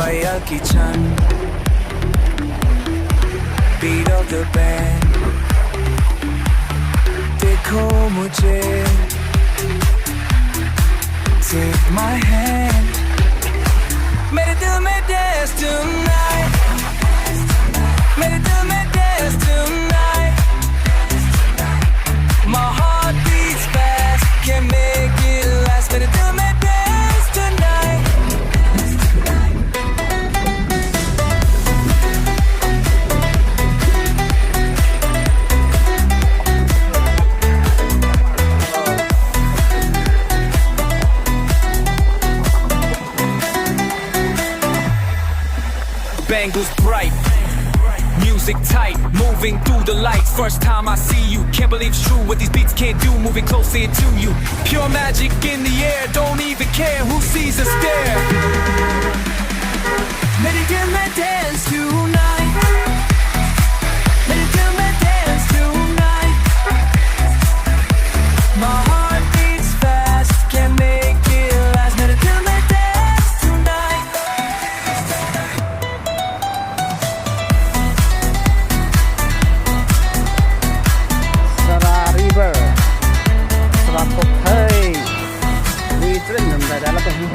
Paya Kichan Beat of the band देखो मुझे Take my hand मेरे दिल में dance tonight मेरे दिल में dance tonight My heart beats fast Can't make it last मेरे दिल में dance tonight Bangles bright, music tight, moving through the lights. First time I see you, can't believe it's true what these beats can't do. Moving closer to you, pure magic in the air. Don't even care who sees us there. Ready to dance tonight. Ready to dance tonight. My heart beats fast, can't make it last. Ready to dance tonight. River Sera Cốc Thây đi rất nhiều đại đá là cái gì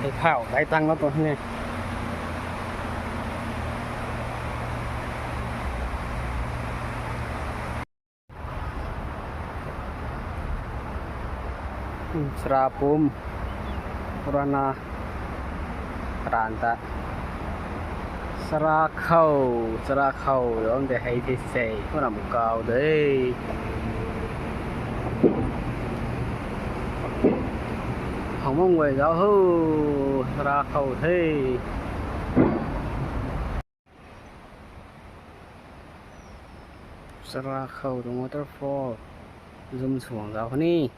cái khảo cái tăng nó còn này Serapum Purana Ranta Serakhau đó để hay thì sẽ nó là một cầu đấy không có người giáo hư Serakhau thế Serakhau the waterfall zoom xuống giáo này